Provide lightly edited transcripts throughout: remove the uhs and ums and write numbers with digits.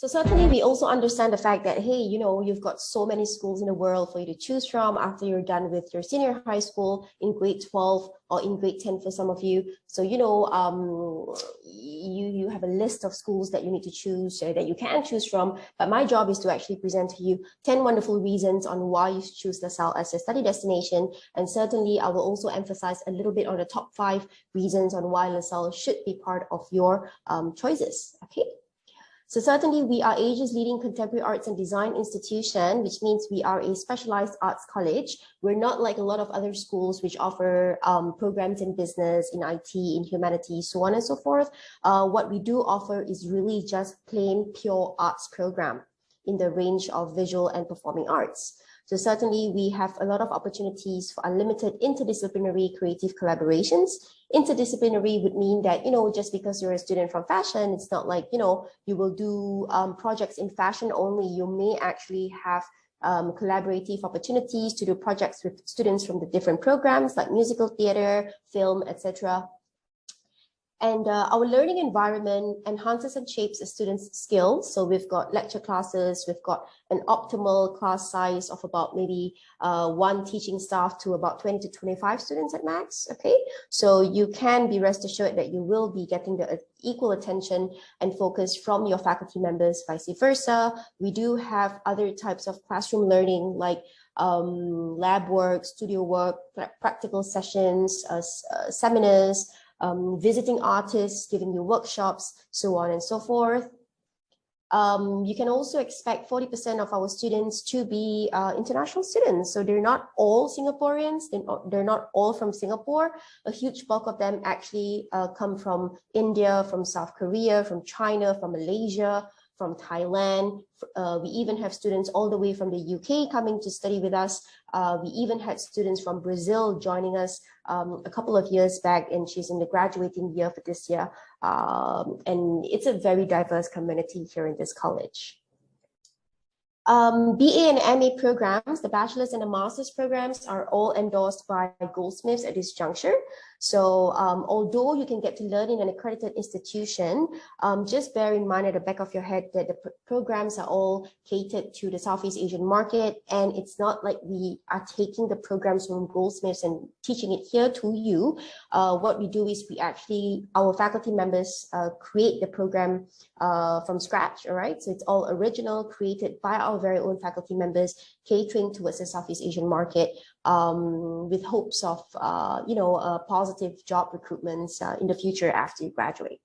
So certainly we also understand the fact that, hey, you've got so many schools in the world for you to choose from after you're done with your senior high school in grade 12 or in grade 10 for some of you. So, you have a list of schools that you need to choose that you can choose from. But my job is to actually present to you 10 wonderful reasons on why you should choose LaSalle as a study destination. And certainly I will also emphasize a little bit on the top 5 reasons on why LaSalle should be part of your choices. Okay. So certainly we are Asia's leading contemporary arts and design institution, which means we are a specialized arts college. We're not like a lot of other schools which offer programs in business, in IT, in humanities, so on and so forth. What we do offer is really just plain pure arts program in the range of visual and performing arts. So certainly we have a lot of opportunities for unlimited interdisciplinary creative collaborations. Interdisciplinary would mean that, just because you're a student from fashion, it's not like, you will do projects in fashion only. You may actually have collaborative opportunities to do projects with students from the different programs like musical theater, film, etc. And our learning environment enhances and shapes the students' skills. So we've got lecture classes, we've got an optimal class size of about maybe one teaching staff to about 20 to 25 students at max, okay? So you can be rest assured that you will be getting the equal attention and focus from your faculty members, vice versa. We do have other types of classroom learning like lab work, studio work, practical sessions, seminars, visiting artists, giving you workshops, so on and so forth. You can also expect 40% of our students to be international students. So they're not all Singaporeans, they're not all from Singapore. A huge bulk of them actually come from India, from South Korea, from China, from Malaysia, from Thailand. We even have students all the way from the UK coming to study with us. We even had students from Brazil joining us a couple of years back, and she's in the graduating year for this year. And it's a very diverse community here in this college. BA and MA programs, the bachelor's and the master's programs are all endorsed by Goldsmiths at this juncture. So although you can get to learn in an accredited institution, just bear in mind at the back of your head that the programs are all catered to the Southeast Asian market, and it's not like we are taking the programs from Goldsmiths and teaching it here to you. What we do is our faculty members create the program from scratch, all right? So it's all original, created by our very own faculty members, catering towards the Southeast Asian market, with hopes of, positive job recruitments in the future after you graduate.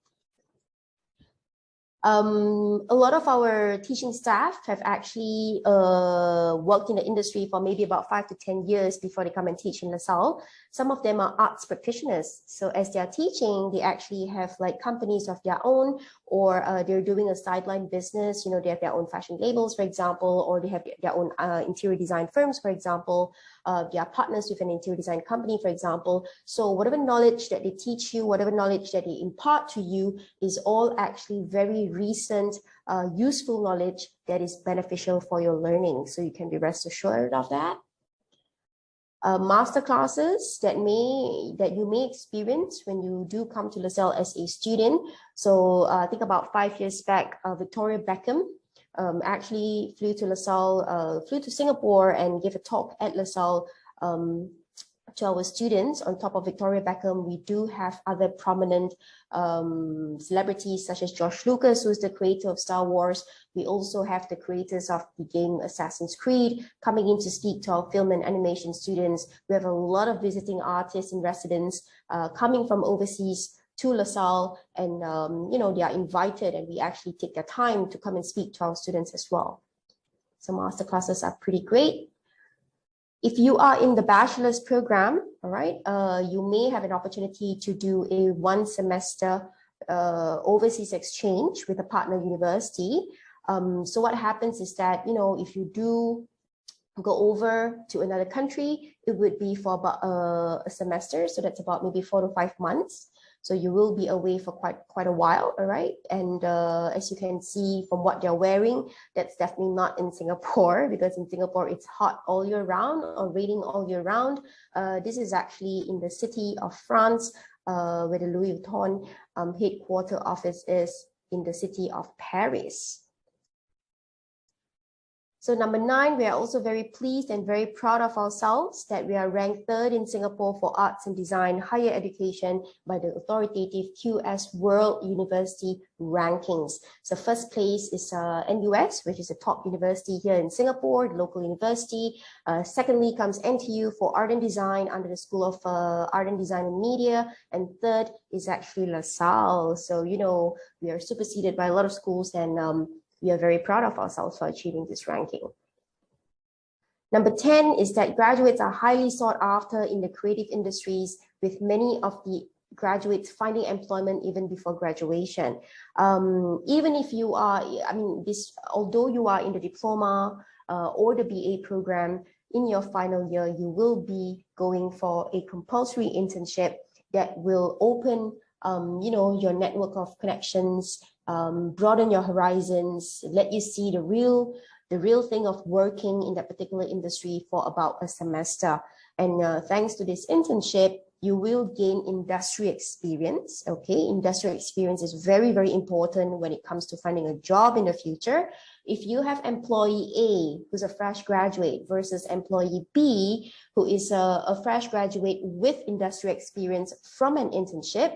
A lot of our teaching staff have actually worked in the industry for maybe about 5 to 10 years before they come and teach in LaSalle. Some of them are arts practitioners. So as they're teaching, they actually have like companies of their own, or they're doing a sideline business. They have their own fashion labels, for example, or they have their own interior design firms, for example. They are partners with an interior design company, for example. So whatever knowledge that they teach you, whatever knowledge that they impart to you is all actually very recent, useful knowledge that is beneficial for your learning. So you can be rest assured of that. Master classes that you may experience when you do come to LaSalle as a student. So I think about 5 years back, Victoria Beckham actually flew to Singapore and gave a talk at LaSalle to our students. On top of Victoria Beckham, we do have other prominent celebrities such as George Lucas, who's the creator of Star Wars. We also have the creators of the game Assassin's Creed coming in to speak to our film and animation students. We have a lot of visiting artists and residents coming from overseas to LaSalle, and they are invited, and we actually take their time to come and speak to our students as well. So master classes are pretty great. If you are in the bachelor's program, all right, you may have an opportunity to do a 1 semester overseas exchange with a partner university. So what happens is that, if you do go over to another country, it would be for about a semester. So that's about maybe 4 to 5 months. So you will be away for quite a while, all right? And as you can see from what they're wearing, that's definitely not in Singapore, because in Singapore it's hot all year round or raining all year round. This is actually in the city of France, where the Louis Vuitton headquarter office is in the city of Paris. So number 9, we are also very pleased and very proud of ourselves that we are ranked 3rd in Singapore for arts and design higher education by the authoritative QS World University Rankings. So first place is NUS, which is a top university here in Singapore, the local university. Secondly comes NTU for art and design under the School of Art and Design and Media. And third is actually LaSalle. So, you know, we are superseded by a lot of schools, and we are very proud of ourselves for achieving this ranking. Number 10 is that graduates are highly sought after in the creative industries, with many of the graduates finding employment even before graduation. Even if you are, although you are in the diploma or the BA program, in your final year, you will be going for a compulsory internship that will open your network of connections, broaden your horizons, let you see the real thing of working in that particular industry for about a semester. And thanks to this internship, you will gain industry experience. Okay, industry experience is very, very important when it comes to finding a job in the future. If you have employee A, who's a fresh graduate, versus employee B, who is a fresh graduate with industry experience from an internship,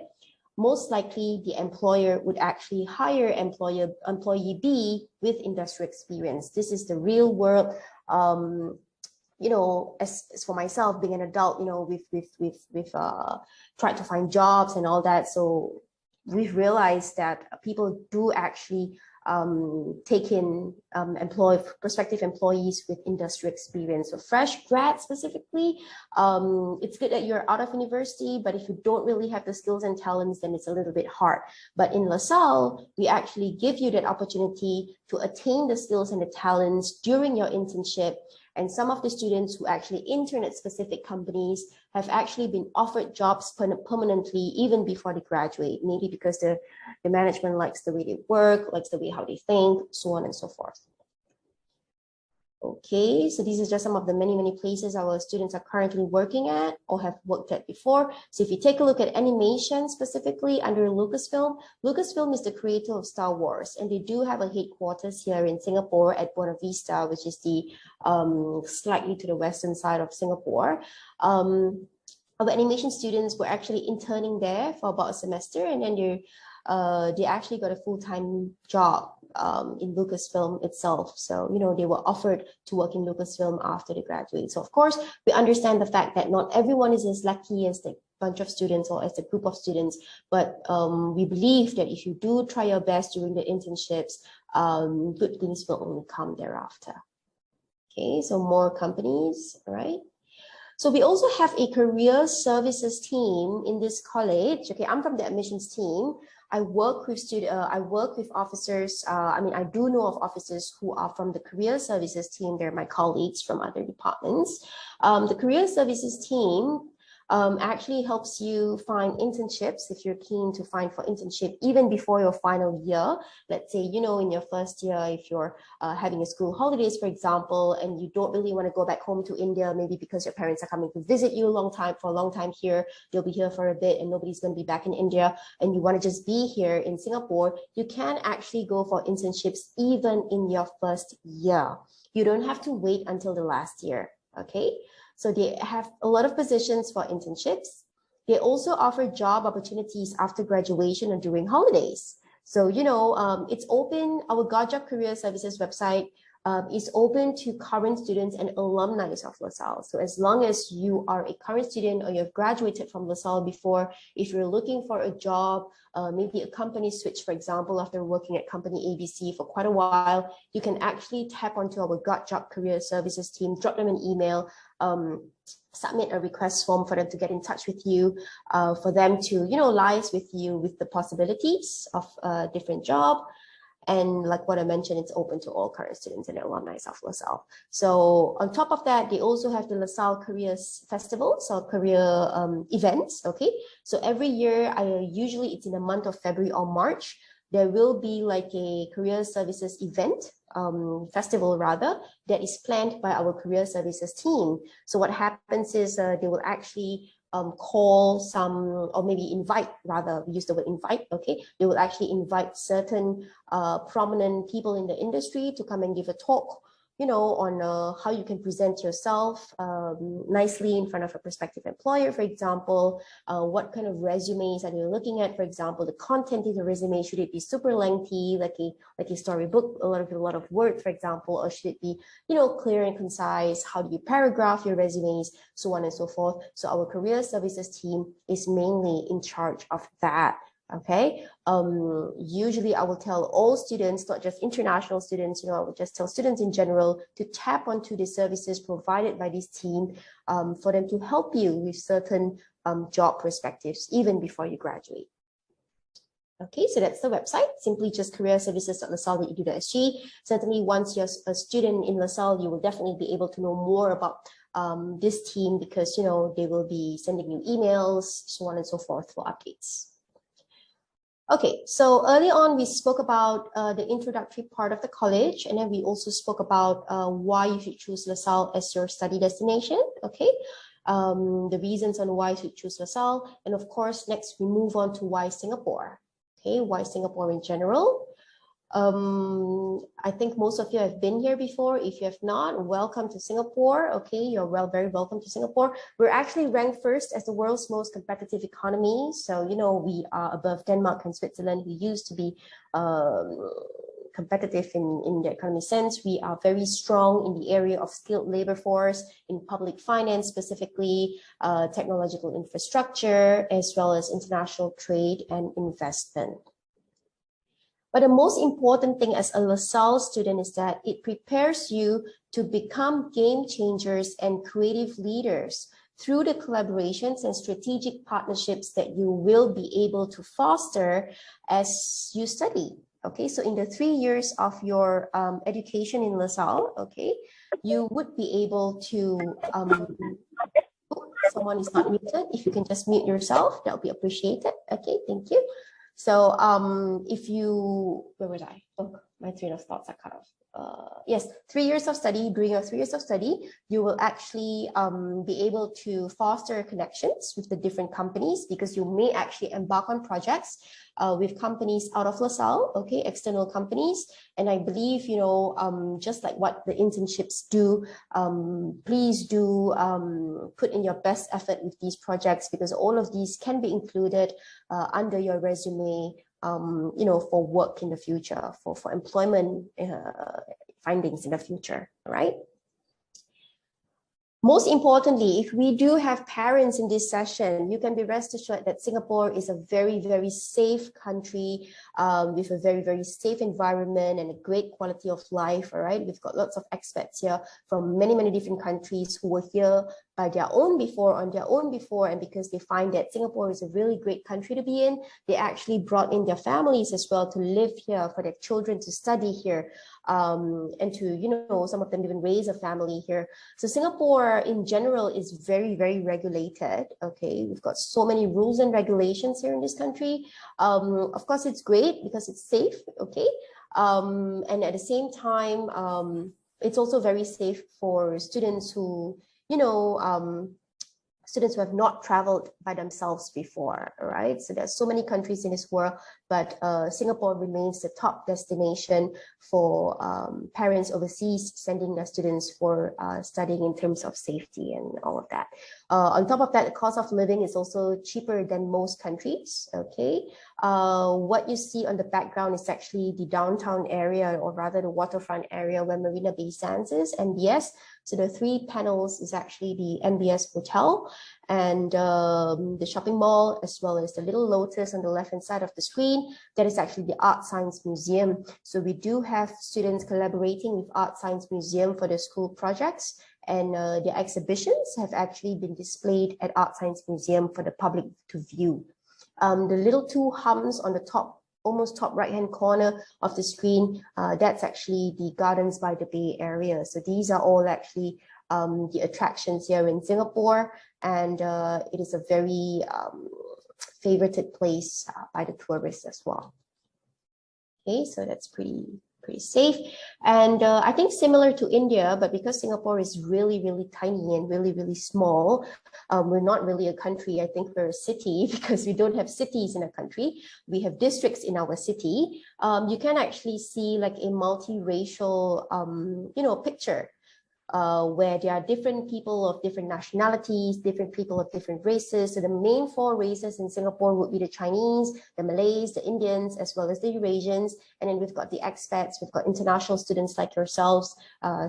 most likely the employer would actually hire employee B with industry experience. This is the real world. As for myself, being an adult, we've tried to find jobs and all that. So we've realized that people do actually take in prospective employees with industry experience. So fresh grads specifically, it's good that you're out of university, but if you don't really have the skills and talents, then it's a little bit hard. But in LaSalle, we actually give you that opportunity to attain the skills and the talents during your internship. And some of the students who actually intern at specific companies have actually been offered jobs permanently even before they graduate, maybe because the management likes the way they work, likes the way how they think, so on and so forth. Okay, so these are just some of the many, many places our students are currently working at or have worked at before. So if you take a look at animation specifically under Lucasfilm, Lucasfilm is the creator of Star Wars, and they do have a headquarters here in Singapore at Buona Vista, which is the slightly to the western side of Singapore. Our animation students were actually interning there for about a semester, and then they actually got a full-time job in Lucasfilm itself. So, they were offered to work in Lucasfilm after they graduate. So, of course, we understand the fact that not everyone is as lucky as the bunch of students or as the group of students, but we believe that if you do try your best during the internships, good things will only come thereafter. Okay, so more companies, all right? So we also have a career services team in this college. Okay, I'm from the admissions team. I work with officers. I do know of officers who are from the career services team. They're my colleagues from other departments. The career services team actually helps you find internships if you're keen to find for internship even before your final year. Let's say, in your first year, if you're having a school holidays, for example, and you don't really want to go back home to India, maybe because your parents are coming to visit you for a long time here, you'll be here for a bit and nobody's going to be back in India, and you want to just be here in Singapore, you can actually go for internships even in your first year. You don't have to wait until the last year, okay? So they have a lot of positions for internships. They also offer job opportunities after graduation or during holidays. So, it's open. Our GovJob Career Services website is open to current students and alumni of LaSalle. So as long as you are a current student or you've graduated from LaSalle before, if you're looking for a job, maybe a company switch, for example, after working at company ABC for quite a while, you can actually tap onto our GovJob Career Services team, drop them an email, submit a request form for them to get in touch with you, for them to, liaise with you with the possibilities of a different job. And like what I mentioned, it's open to all current students and alumni of LaSalle. So on top of that, they also have the LaSalle Careers Festival, so career events, okay? So every year, usually it's in the month of February or March, there will be like a career services event, festival rather, that is planned by our career services team. So what happens is they will actually call some, or maybe invite, rather, we use the word invite, okay? They will actually invite certain prominent people in the industry to come and give a talk, on how you can present yourself nicely in front of a prospective employer, for example. What kind of resumes are you looking at? For example, the content of the resume, should it be super lengthy, like a storybook, a lot of words, for example, or should it be, clear and concise? How do you paragraph your resumes, so on and so forth? So our career services team is mainly in charge of that. Okay, usually I will tell all students, not just international students, I will just tell students in general to tap onto the services provided by this team for them to help you with certain job perspectives even before you graduate. Okay, so that's the website, simply just careerservices.lasalle.edu.sg. Certainly, once you're a student in LaSalle, you will definitely be able to know more about this team because, they will be sending you emails, so on and so forth for updates. Okay, so early on, we spoke about the introductory part of the college, and then we also spoke about why you should choose LaSalle as your study destination, okay? The reasons on why you should choose LaSalle, and of course, next we move on to why Singapore, okay? Why Singapore in general. I think most of you have been here before. If you have not, welcome to Singapore. Okay, you're very welcome to Singapore. We're actually ranked first as the world's most competitive economy. So, we are above Denmark and Switzerland, who used to be competitive in the economy sense. We are very strong in the area of skilled labor force, in public finance specifically, technological infrastructure, as well as international trade and investment. But the most important thing as a LaSalle student is that it prepares you to become game changers and creative leaders through the collaborations and strategic partnerships that you will be able to foster as you study. Okay, so in the 3 years of your education in LaSalle, okay, you would be able to, someone is not muted. If you can just mute yourself, that would be appreciated. Okay, thank you. So if you, where was I? Oh, my train of thoughts are cut off. Yes, 3 years of study. During your 3 years of study, you will actually be able to foster connections with the different companies because you may actually embark on projects with companies out of LaSalle, okay, external companies. And I believe, just like what the internships do, please do put in your best effort with these projects because all of these can be included under your resume, for work in the future, for employment findings in the future, right? Most importantly, if we do have parents in this session, you can be rest assured that Singapore is a very, very safe country with a very, very safe environment and a great quality of life, all right? We've got lots of expats here from many, many different countries who were here by their own before, and because they find that Singapore is a really great country to be in, they actually brought in their families as well to live here, for their children to study here, and to, some of them even raise a family here. So Singapore in general is very, very regulated. Okay, we've got so many rules and regulations here in this country. Of course, it's great because it's safe. Okay, and at the same time, it's also very safe for students who, students who have not traveled by themselves before, right? So there's so many countries in this world, but Singapore remains the top destination for parents overseas sending their students for studying in terms of safety and all of that. On top of that, the cost of living is also cheaper than most countries, okay? What you see on the background is actually the downtown area, or rather the waterfront area where Marina Bay Sands is, MBS. So the 3 panels is actually the MBS Hotel and the shopping mall, as well as the little lotus on the left-hand side of the screen. That is actually the Art Science Museum. So we do have students collaborating with Art Science Museum for their school projects, and their exhibitions have actually been displayed at Art Science Museum for the public to view. The little 2 humps on the top, almost top right-hand corner of the screen, that's actually the Gardens by the Bay area. So these are all actually the attractions here in Singapore, and it is a very favorited place by the tourists as well. Okay, so that's pretty pretty safe. And I think similar to India, but because Singapore is really, really tiny and really, really small, we're not really a country. I think we're a city because we don't have cities in a country. We have districts in our city. You can actually see like a multiracial, picture. Where there are different people of different nationalities, different people of different races. So the main 4 races in Singapore would be the Chinese, the Malays, the Indians, as well as the Eurasians. And then we've got the expats, we've got international students like yourselves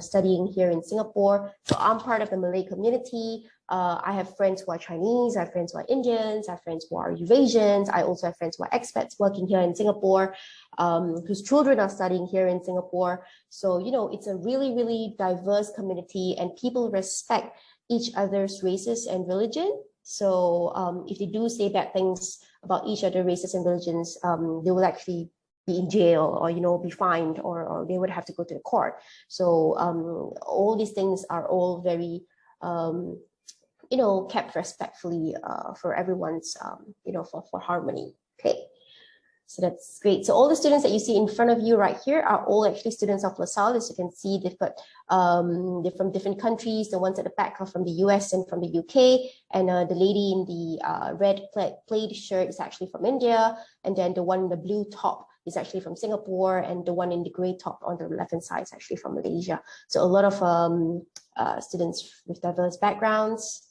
studying here in Singapore. So I'm part of the Malay community. I have friends who are Chinese, I have friends who are Indians, I have friends who are Eurasians. I also have friends who are expats working here in Singapore, whose children are studying here in Singapore. So, it's a really, really diverse community and people respect each other's races and religion. So if they do say bad things about each other's races and religions, they will actually be in jail or, be fined or they would have to go to the court. So all these things are all very kept respectfully for everyone's, for harmony. Okay, so that's great. So all the students that you see in front of you right here are all actually students of LaSalle. As you can see, they've got, they're from different countries. The ones at the back are from the US and from the UK. And the lady in the red plaid shirt is actually from India. And then the one in the blue top is actually from Singapore. And the one in the gray top on the left-hand side is actually from Malaysia. So a lot of students with diverse backgrounds.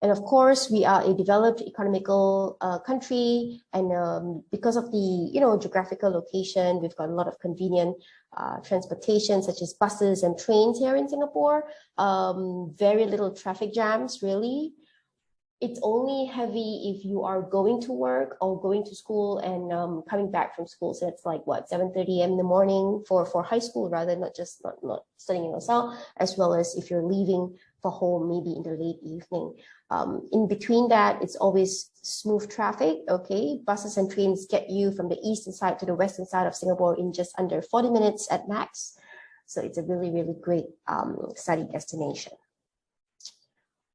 And of course, we are a developed economical country, and because of the geographical location, we've got a lot of convenient transportation, such as buses and trains here in Singapore. Very little traffic jams, really. It's only heavy if you are going to work or going to school and coming back from school. So it's like what, 7:30 a.m. in the morning for high school, rather not studying in LaSalle, as well as if you're leaving for home, maybe in the late evening. In between that, it's always smooth traffic. Okay, buses and trains get you from the eastern side to the western side of Singapore in just under 40 minutes at max. So it's a really, really great study destination.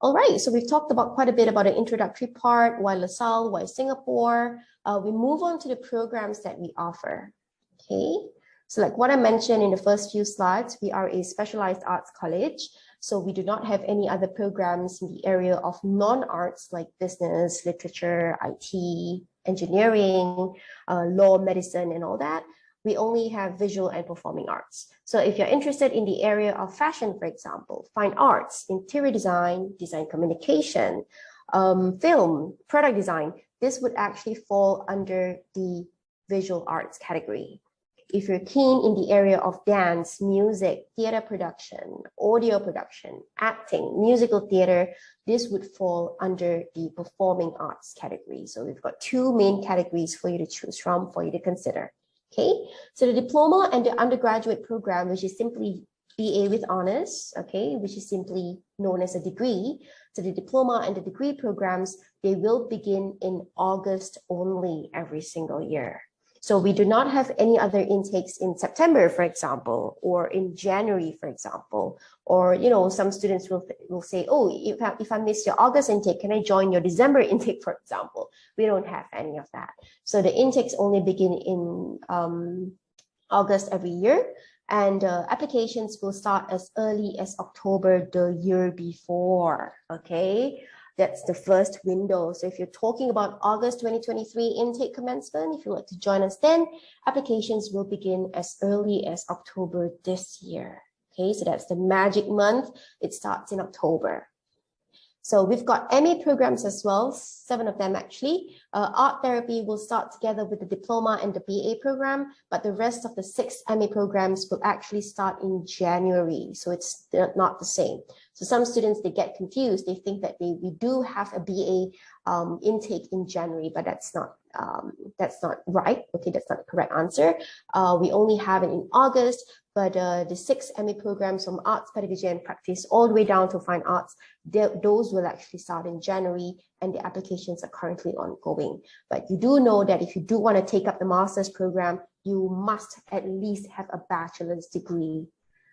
All right, so we've talked about quite a bit about the introductory part, why LaSalle, why Singapore. We move on to the programs that we offer. Okay, so like what I mentioned in the first few slides, we are a specialized arts college. So we do not have any other programs in the area of non-arts like business, literature, IT, engineering, law, medicine, and all that. We only have visual and performing arts. So if you're interested in the area of fashion, for example, fine arts, interior design, design communication, film, product design, this would actually fall under the visual arts category. If you're keen in the area of dance, music, theater production, audio production, acting, musical theater, this would fall under the performing arts category. So we've got 2 main categories for you to choose from, for you to consider. Okay, so the diploma and the undergraduate program, which is simply BA with honors, okay, which is simply known as a degree. So the diploma and the degree programs, they will begin in August only every single year. So we do not have any other intakes in September, for example, or in January, for example, or, some students will say, oh, if I miss your August intake, can I join your December intake, for example? We don't have any of that. So the intakes only begin in August every year, and applications will start as early as October the year before, okay? That's the first window. So if you're talking about August 2023 intake commencement, if you'd like to join us then, applications will begin as early as October this year. Okay, so that's the magic month. It starts in October. So we've got MA programs as well, 7 of them actually. Art therapy will start together with the diploma and the BA program, but the rest of the 6 MA programs will actually start in January. So it's not the same. So some students, they get confused. They think that we do have a BA intake in January, but that's not right. Okay, that's not the correct answer. We only have it in August, but the 6 MA programs from arts, pedagogy, and practice all the way down to fine arts, those will actually start in January, and the applications are currently ongoing. But you do know that if you do want to take up the master's program, you must at least have a bachelor's degree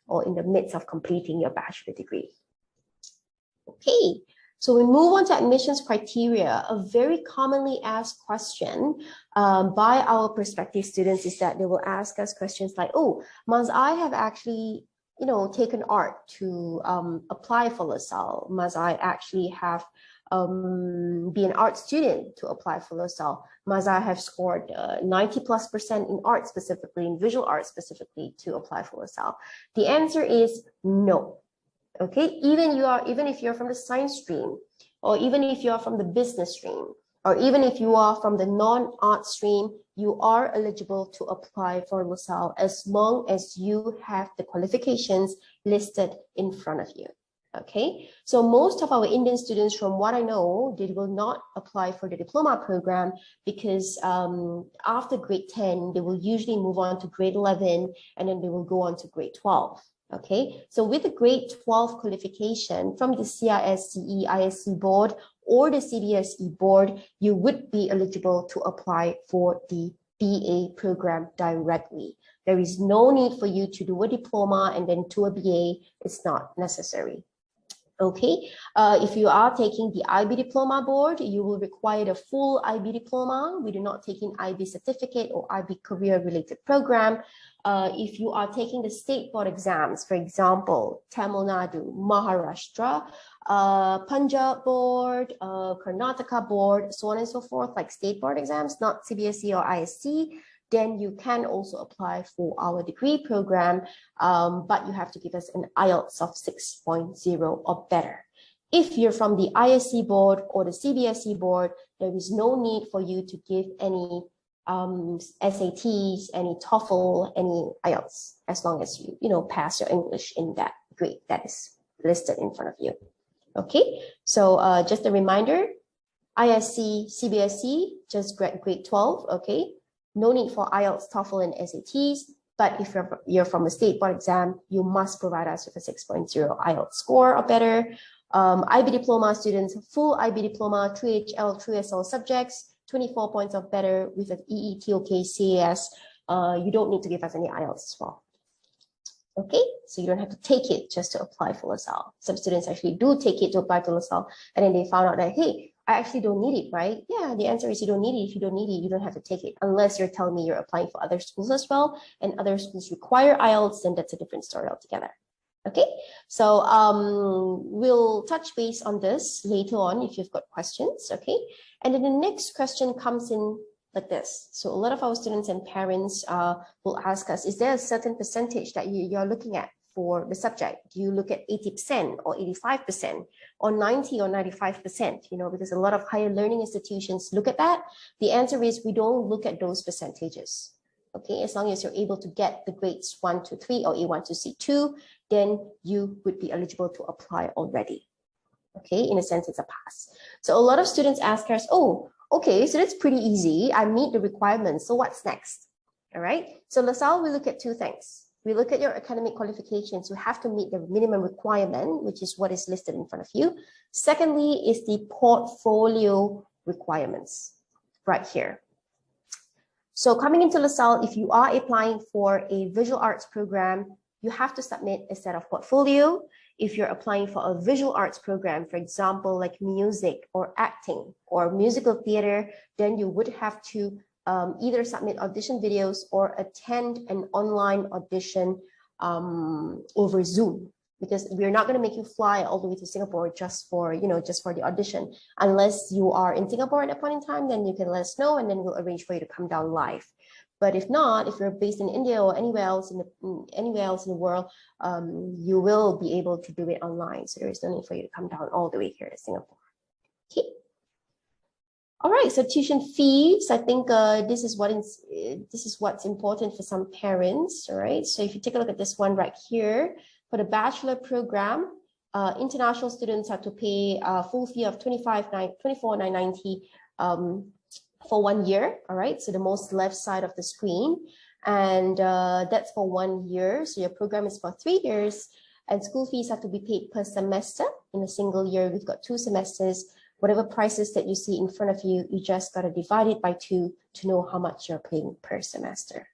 or in the midst of completing your bachelor degree. Okay, So we move on to admissions criteria. A very commonly asked question by our prospective students is that they will ask us questions like, oh, must I have actually, taken art to apply for LaSalle? Must I actually have be an art student to apply for LaSalle? Must I have scored 90+% in art specifically, in visual art specifically to apply for LaSalle? The answer is no. Okay, even if you're from the science stream, or even if you're from the business stream, or even if you are from the non-art stream, you are eligible to apply for LaSalle as long as you have the qualifications listed in front of you. Okay, so most of our Indian students, from what I know, they will not apply for the diploma program because after grade 10, they will usually move on to grade 11, and then they will go on to grade 12. Okay, so with the grade 12 qualification from the CISCE ISC board or the CBSE board, you would be eligible to apply for the BA program directly. There is no need for you to do a diploma and then to a BA. It's not necessary. Okay, if you are taking the IB diploma board, you will require the full IB diploma. We do not take in IB certificate or IB career related program. If you are taking the state board exams, for example, Tamil Nadu, Maharashtra, Punjab board, Karnataka board, so on and so forth, like state board exams, not CBSE or ISC, then you can also apply for our degree program, but you have to give us an IELTS of 6.0 or better. If you're from the ISC board or the CBSE board, there is no need for you to give any SATs, any TOEFL, any IELTS, as long as you pass your English in that grade that is listed in front of you. Okay, so just a reminder, ISC, CBSE, just grade 12, okay? No need for IELTS, TOEFL, and SATs, but if you're from a state board exam, you must provide us with a 6.0 IELTS score or better. IB diploma students, full IB diploma, 3HL, 3SL subjects, 24 points or better with an EETOK CAS. You don't need to give us any IELTS as well. Okay, so you don't have to take it just to apply for LaSalle. Some students actually do take it to apply to LaSalle, and then they found out that, hey, I actually don't need it, right? Yeah, the answer is you don't need it. If you don't need it, you don't have to take it, unless you're telling me you're applying for other schools as well, and other schools require IELTS, then that's a different story altogether. Okay, so we'll touch base on this later on if you've got questions, okay? And then the next question comes in like this. So a lot of our students and parents will ask us, is there a certain percentage that you're looking at for the subject? Do you look at 80% or 85% or 90 or 95%? Because a lot of higher learning institutions look at that. The answer is we don't look at those percentages. Okay, as long as you're able to get the grades 1 to 3 or A1 to C2, then you would be eligible to apply already. Okay, in a sense, it's a pass. So a lot of students ask us, oh, okay, so that's pretty easy. I meet the requirements. So what's next? All right. So LaSalle, we look at two things. We look at your academic qualifications. You have to meet the minimum requirement, which is what is listed in front of you. Secondly, is the portfolio requirements right here. So coming into LaSalle, if you are applying for a visual arts program, you have to submit a set of portfolio. If you're applying for a visual arts program, for example, like music or acting or musical theater, then you would have to either submit audition videos or attend an online audition over Zoom, because we're not going to make you fly all the way to Singapore just for the audition. Unless you are in Singapore at that point in time, then you can let us know and then we'll arrange for you to come down live. But if not, if you're based in India or anywhere else in the world, you will be able to do it online. So there is no need for you to come down all the way here to Singapore. Okay. All right. So tuition fees. I think this is what's important for some parents. All right. So if you take a look at this one right here, for the bachelor program, international students have to pay a full fee of $24,990 for 1 year. All right, so the most left side of the screen, and that's for 1 year. So your program is for 3 years, and school fees have to be paid per semester. In a single year, we've got 2 semesters. Whatever prices that you see in front of you, you just got to divide it by 2 to know how much you're paying per semester.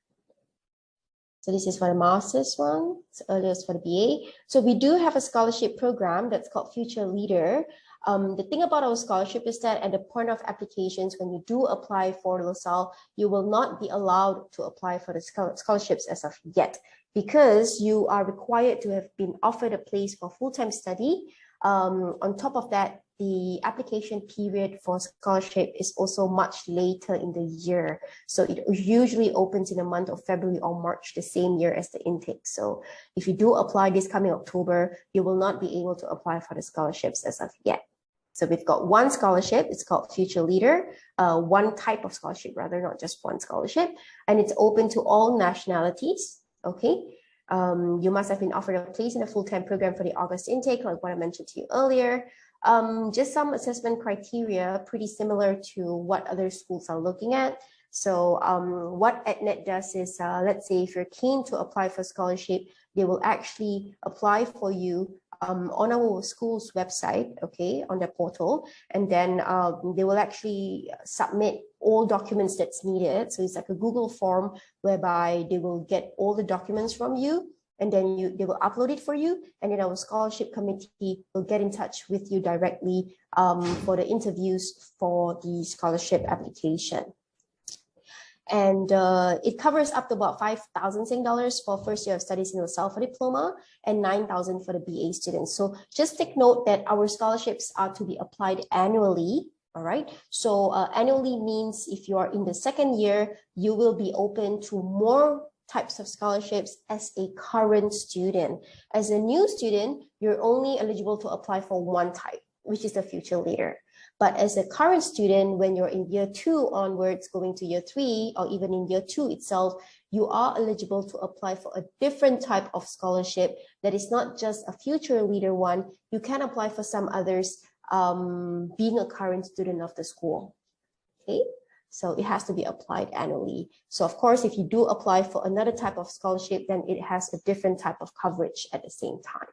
So this is for the master's one, it's earlier for the BA. So we do have a scholarship program that's called Future Leader. The thing about our scholarship is that at the point of applications, when you do apply for LaSalle, you will not be allowed to apply for the scholarships as of yet, because you are required to have been offered a place for full-time study. On top of that, the application period for scholarship is also much later in the year. So it usually opens in the month of February or March the same year as the intake. So if you do apply this coming October, you will not be able to apply for the scholarships as of yet. So we've got one scholarship, it's called Future Leader, one type of scholarship rather, not just one scholarship, and it's open to all nationalities, okay? You must have been offered a place in a full-time program for the August intake, like what I mentioned to you earlier. Just some assessment criteria, pretty similar to what other schools are looking at. So what EdNet does is, let's say if you're keen to apply for scholarship, they will actually apply for you on our school's website, okay, on their portal, and then they will actually submit all documents that's needed. So it's like a Google form whereby they will get all the documents from you, and then they will upload it for you, and then our scholarship committee will get in touch with you directly for the interviews for the scholarship application. And it covers up to about 5,000 Sing dollars for first year of studies in LaSalle for diploma, and 9,000 for the BA students. So just take note that our scholarships are to be applied annually. All right. So annually means if you are in the second year, you will be open to more types of scholarships as a current student. As a new student, you're only eligible to apply for one type, which is the Future Leader. But as a current student, when you're in year 2 onwards, going to year 3, or even in year 2 itself, you are eligible to apply for a different type of scholarship that is not just a Future Leader one. You can apply for some others being a current student of the school. Okay, so it has to be applied annually. So of course, if you do apply for another type of scholarship, then it has a different type of coverage at the same time.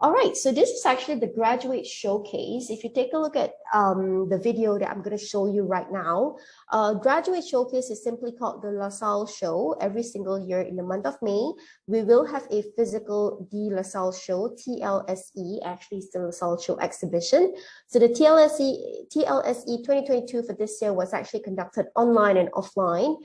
All right, so this is actually the graduate showcase. If you take a look at the video that I'm going to show you right now, graduate showcase is simply called the LaSalle show. Every single year in the month of May, we will have a physical The LaSalle show, TLSE, actually it's the LaSalle show exhibition. So the TLSE 2022 for this year was actually conducted online and offline.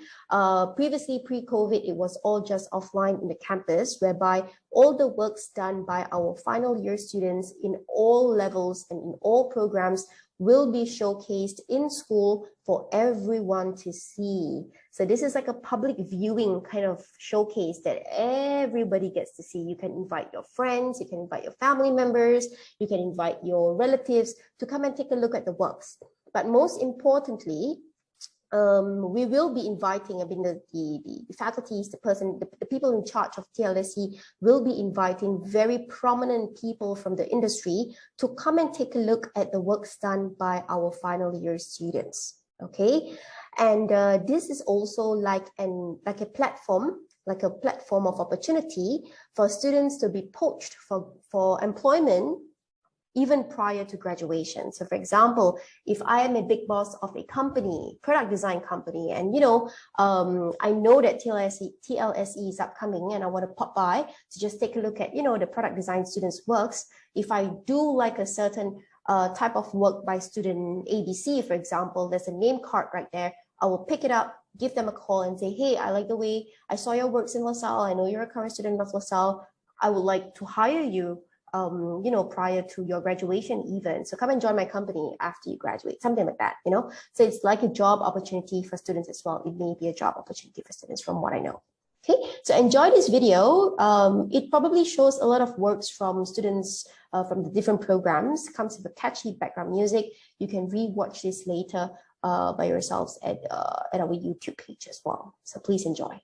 Previously, pre-COVID, it was all just offline in the campus, whereby all the works done by our final year students in all levels and in all programs will be showcased in school for everyone to see. So this is like a public viewing kind of showcase that everybody gets to see. You can invite your friends, you can invite your family members, you can invite your relatives to come and take a look at the works. But most importantly, we will be inviting, I mean, the faculties, the people in charge of TLSE will be inviting very prominent people from the industry to come and take a look at the works done by our final year students. Okay, and this is also like a platform of opportunity for students to be poached for employment even prior to graduation. So for example, if I am a big boss of a company, product design company, and I know that TLSE is upcoming and I want to pop by to just take a look at, the product design students' works. If I do like a certain type of work by student ABC, for example, there's a name card right there. I will pick it up, give them a call and say, hey, I like the way I saw your works in LaSalle. I know you're a current student of LaSalle. I would like to hire you prior to your graduation even. So come and join my company after you graduate, something like that, So it's like a job opportunity for students as well. It may be a job opportunity for students from what I know. Okay, so enjoy this video. It probably shows a lot of works from students from the different programs. It comes with a catchy background music. You can re-watch this later by yourselves at our YouTube page as well. So please enjoy.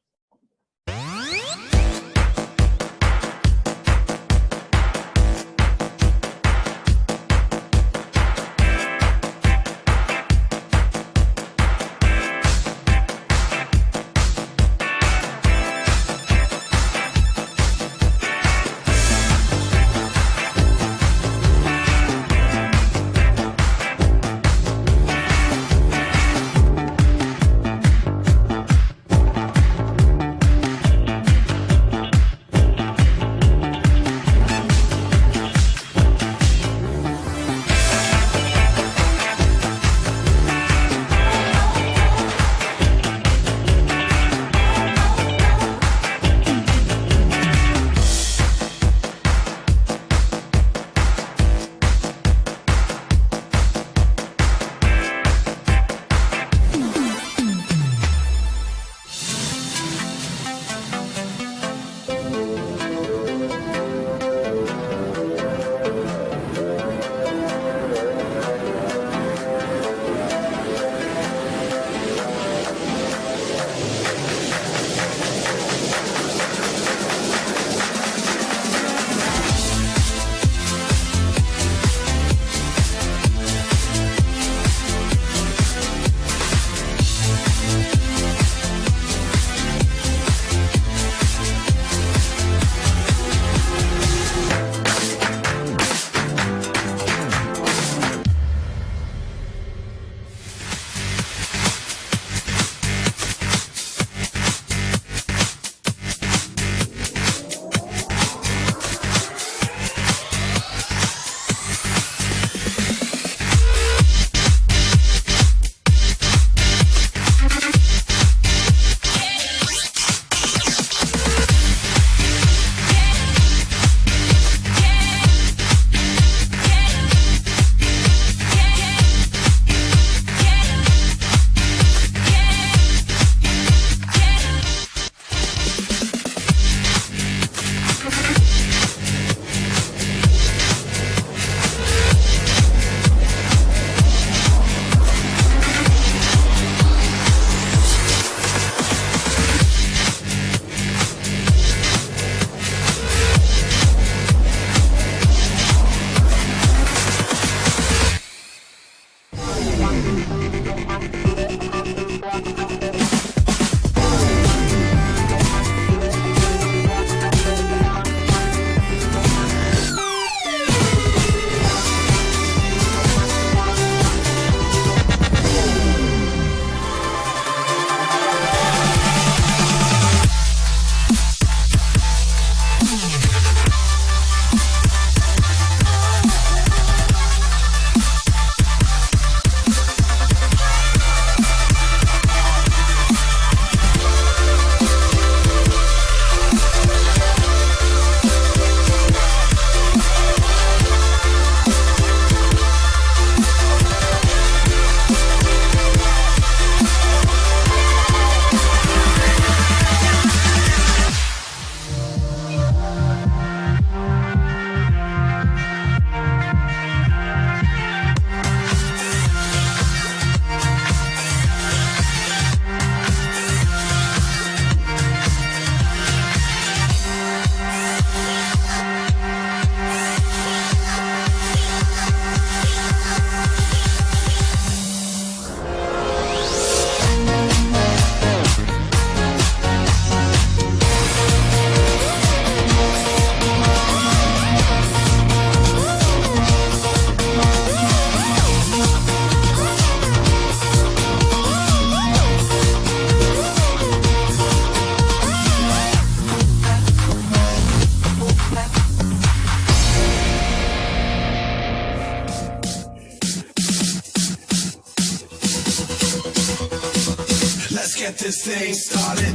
this thing started.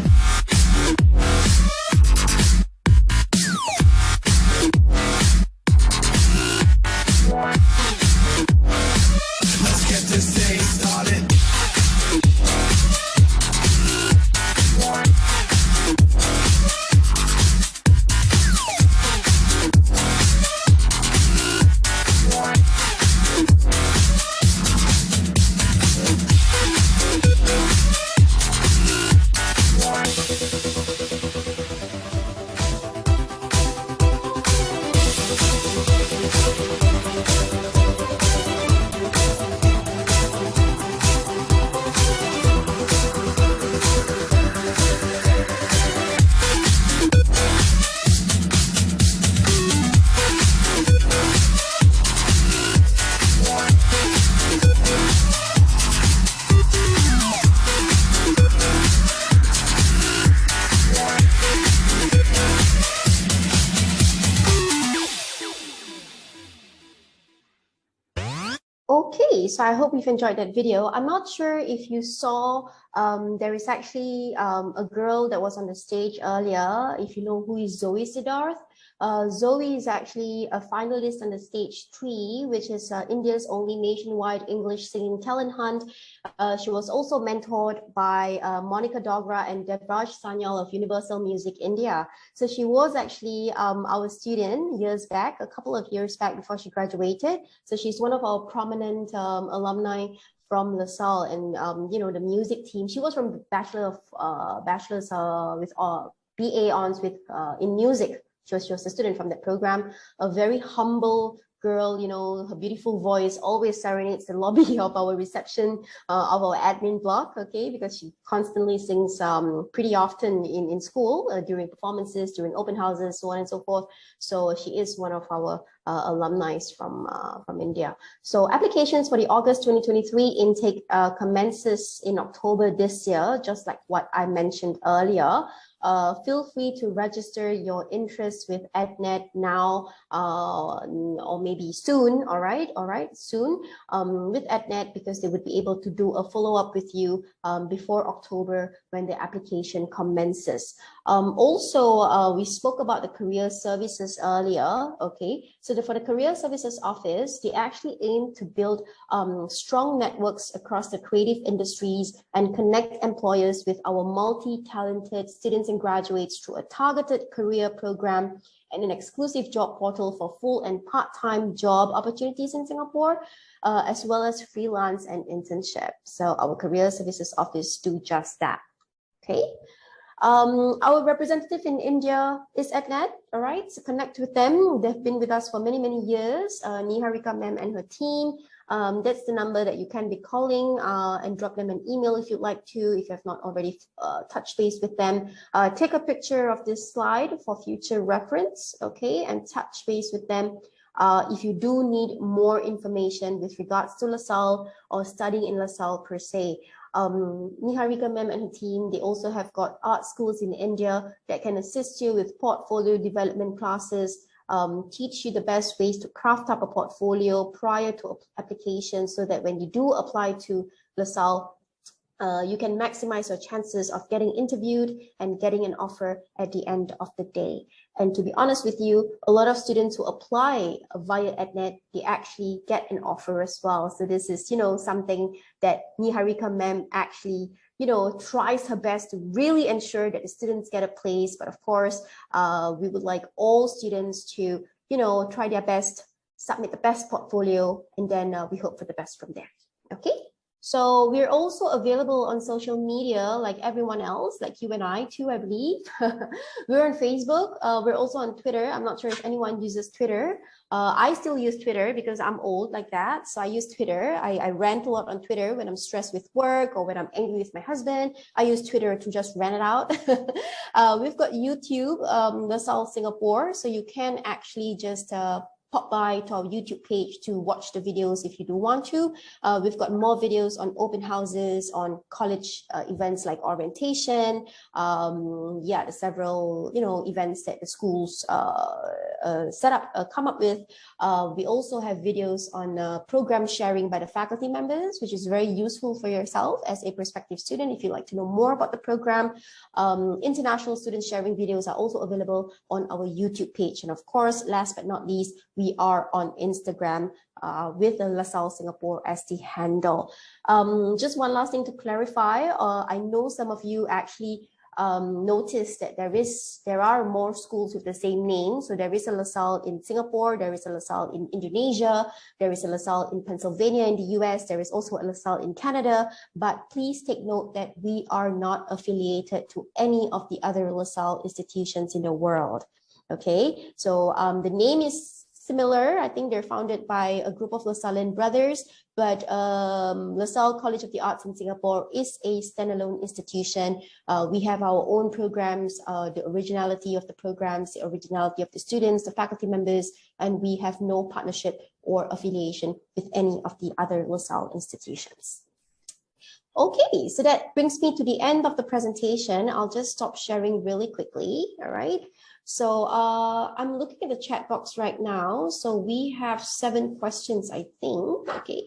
Let's get this thing started. Okay, so I hope you've enjoyed that video. I'm not sure if you saw, there is actually a girl that was on the stage earlier. If you know who is Zoe Siddharth. Zoe is actually a finalist on the stage 3, which is India's only nationwide English singing talent hunt. She was also mentored by Monica Dogra and Devraj Sanyal of Universal Music India. So she was actually our student years back, a couple of years back before she graduated. So she's one of our prominent alumni from LaSalle, and you know, the music team. She was from bachelor's with BA honors with in music. She was a student from that program, a very humble girl, you know, her beautiful voice always serenades the lobby of our reception of our admin block, okay, because she constantly sings pretty often in school during performances, during open houses, so on and so forth. So she is one of our alumni from India. So applications for the August 2023 intake commences in October this year, just like what I mentioned earlier. Feel free to register your interest with EdNet now or maybe soon, all right, soon with EdNet, because they would be able to do a follow-up with you before October when the application commences. Also, we spoke about the career services earlier, okay? So for the Career Services Office, they actually aim to build strong networks across the creative industries and connect employers with our multi-talented students and graduates through a targeted career program and an exclusive job portal for full and part-time job opportunities in Singapore, as well as freelance and internship. So our Career Services Office do just that, okay? Our representative in India is EdNet, all right? So connect with them. They've been with us for many, many years. Niharika ma'am and her team. That's the number that you can be calling and drop them an email if you'd like to, if you have not already touched base with them. Take a picture of this slide for future reference, okay, and touch base with them. If you do need more information with regards to LaSalle or studying in LaSalle per se. Niharika ma'am and her team, they also have got art schools in India that can assist you with portfolio development classes, teach you the best ways to craft up a portfolio prior to application, so that when you do apply to LaSalle, you can maximize your chances of getting interviewed and getting an offer at the end of the day. And to be honest with you, a lot of students who apply via EdNet, they actually get an offer as well. So this is, you know, something that Niharika ma'am actually, you know, tries her best to really ensure that the students get a place. But of course, we would like all students to, you know, try their best, submit the best portfolio, and then we hope for the best from there. Okay. So we're also available on social media like everyone else, like you and I too, I believe. We're on Facebook. We're also on Twitter. I'm not sure if anyone uses Twitter. I still use Twitter because I'm old like that. So I use Twitter. I rant a lot on Twitter when I'm stressed with work or when I'm angry with my husband. I use Twitter to just rant it out. We've got YouTube, LaSalle Singapore. So you can actually just pop by to our YouTube page to watch the videos if you do want to. We've got more videos on open houses, on college events like orientation, the several events that the schools come up with. We also have videos on program sharing by the faculty members, which is very useful for yourself as a prospective student if you'd like to know more about the program. International student sharing videos are also available on our YouTube page. And of course, last but not least, we are on Instagram with the LaSalle Singapore as the handle. Just one last thing to clarify. I know some of you actually notice that there are more schools with the same name. So there is a LaSalle in Singapore, there is a LaSalle in Indonesia, there is a LaSalle in Pennsylvania in the US, there is also a LaSalle in Canada, but please take note that we are not affiliated to any of the other LaSalle institutions in the world. Okay, so the name is similar. I think they're founded by a group of LaSallian brothers, but LaSalle College of the Arts in Singapore is a standalone institution. We have our own programs, the originality of the programs, the originality of the students, the faculty members, and we have no partnership or affiliation with any of the other LaSalle institutions. Okay, so that brings me to the end of the presentation. I'll just stop sharing really quickly, all right? So I'm looking at the chat box right now. So we have 7 questions, I think, okay,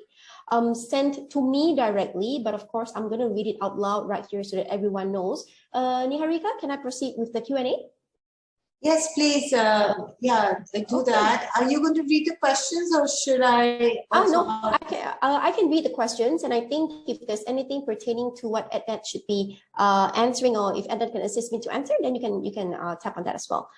sent to me directly, but of course, I'm gonna read it out loud right here so that everyone knows. Niharika, can I proceed with the Q&A? Yes, please. Yeah, do that. Are you going to read the questions or should I? No, I can read the questions, and I think if there's anything pertaining to what EdNet should be answering, or if EdNet can assist me to answer, then you can tap on that as well.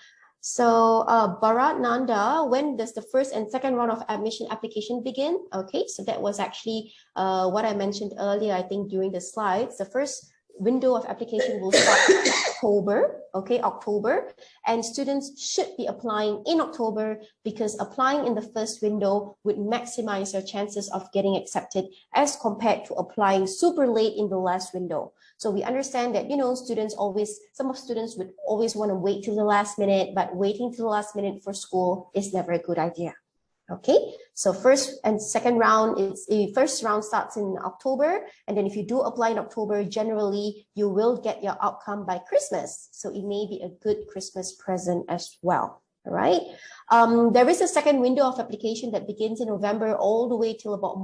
So Bharat Nanda, when does the first and second round of admission application begin? Okay, so that was actually what I mentioned earlier, I think during the slides. The first window of application will start October, and students should be applying in October because applying in the first window would maximize your chances of getting accepted as compared to applying super late in the last window. So we understand that, some students would always want to wait till the last minute, but waiting till the last minute for school is never a good idea. Okay, so first and second round, the first round starts in October, and then if you do apply in October, generally you will get your outcome by Christmas. So it may be a good Christmas present as well. All right. There is a second window of application that begins in November all the way till about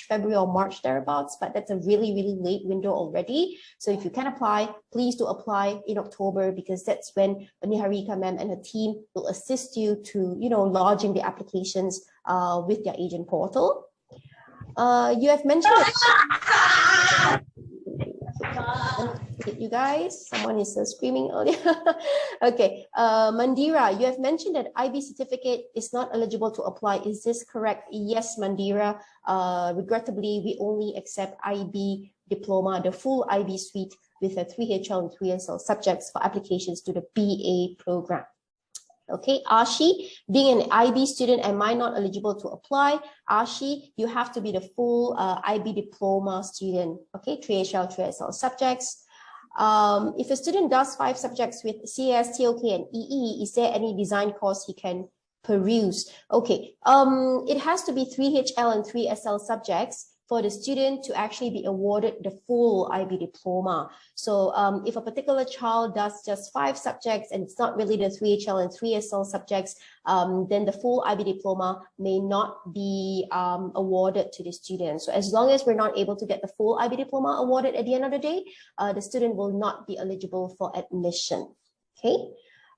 February or March thereabouts, but that's a really, really late window already. So if you can apply, please do apply in October because that's when Niharika ma'am and her team will assist you to, lodging the applications with their agent portal. You have mentioned you guys, someone is screaming earlier. Okay, Mandira, you have mentioned that IB certificate is not eligible to apply. Is this correct? Yes, Mandira. Regrettably, we only accept IB diploma, the full IB suite with a 3HL and 3SL subjects for applications to the BA program. Okay, Ashi, being an IB student, am I not eligible to apply? Ashi, you have to be the full IB diploma student. Okay, 3HL, 3SL subjects. If a student does 5 subjects with CS, TOK, and EE, is there any design course he can peruse? Okay, it has to be 3HL and 3SL subjects for the student to actually be awarded the full IB diploma. So if a particular child does just 5 subjects and it's not really the 3HL and 3SL subjects, then the full IB diploma may not be awarded to the student. So as long as we're not able to get the full IB diploma awarded at the end of the day, the student will not be eligible for admission. Okay,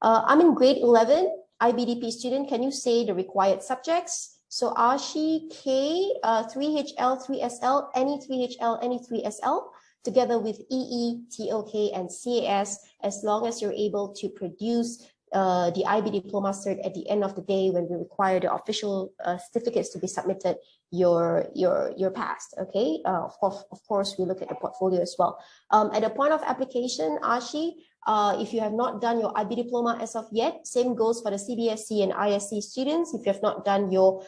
I'm in grade 11, IBDP student. Can you say the required subjects? So Ashi, K, 3HL, 3SL, any 3HL, any 3SL, together with EE, TOK, and CAS, as long as you're able to produce the IB diploma cert at the end of the day when we require the official certificates to be submitted, you're passed. Okay, of course, we look at the portfolio as well. At the point of application, Ashi, if you have not done your IB diploma as of yet, same goes for the CBSC and ISC students. If you have not done your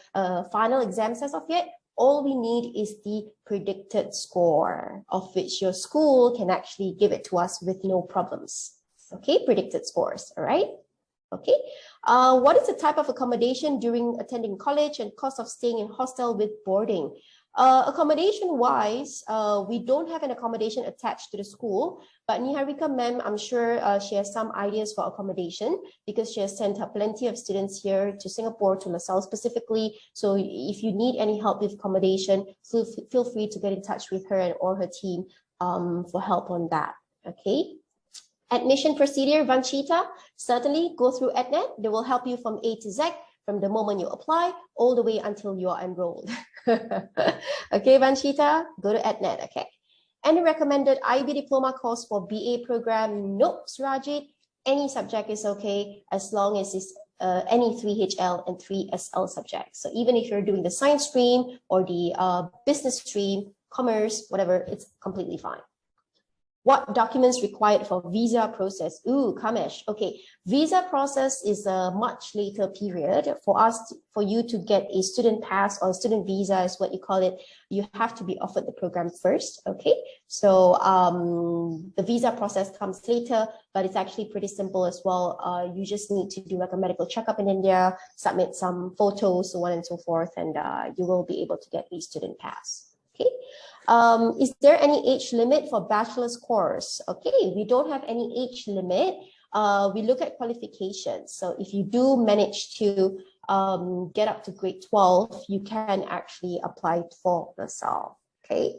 final exams as of yet, all we need is the predicted score, of which your school can actually give it to us with no problems. Okay, predicted scores, all right? Okay. What is the type of accommodation during attending college and cost of staying in hostel with boarding? Accommodation wise, we don't have an accommodation attached to the school, but Niharika ma'am, I'm sure she has some ideas for accommodation because she has sent her plenty of students here to Singapore, to LaSalle specifically. So if you need any help with accommodation, feel free to get in touch with her and or her team for help on that. Okay. Admission procedure, Vanchita, certainly go through EdNet. They will help you from A to Z, from the moment you apply all the way until you are enrolled. Okay, Vanchita, go to EdNet, okay? Any recommended IB diploma course for BA program? Nope, Surajit. Any subject is okay as long as it's any 3HL and 3SL subjects. So even if you're doing the science stream or the business stream, commerce, whatever, it's completely fine. What documents required for visa process? Ooh, Kamesh. Okay, visa process is a much later period. For you to get a student pass or student visa is what you call it. You have to be offered the program first. Okay, so the visa process comes later, but it's actually pretty simple as well. You just need to do like a medical checkup in India, submit some photos, so on and so forth, and you will be able to get a student pass. Okay. Is there any age limit for bachelor's course? Okay, we don't have any age limit. We look at qualifications. So if you do manage to get up to grade 12, you can actually apply for LaSalle, okay?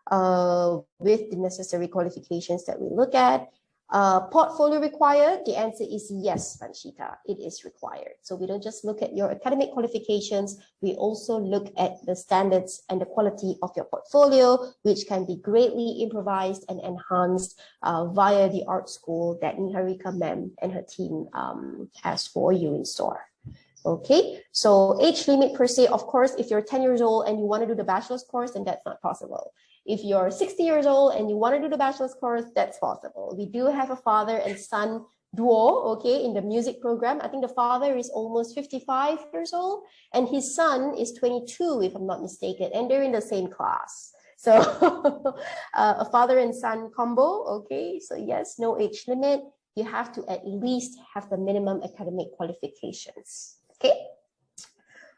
With the necessary qualifications that we look at. Portfolio required? The answer is yes, Vanshita, it is required. So we don't just look at your academic qualifications, we also look at the standards and the quality of your portfolio, which can be greatly improvised and enhanced via the art school that Niharika ma'am and her team has for you in store. Okay, so age limit per se, of course, if you're 10 years old and you want to do the bachelor's course, then that's not possible. If you're 60 years old and you want to do the bachelor's course, that's possible. We do have a father and son duo, okay, in the music program. I think the father is almost 55 years old and his son is 22, if I'm not mistaken, and they're in the same class. So a father and son combo, okay, so yes, no age limit. You have to at least have the minimum academic qualifications. Okay.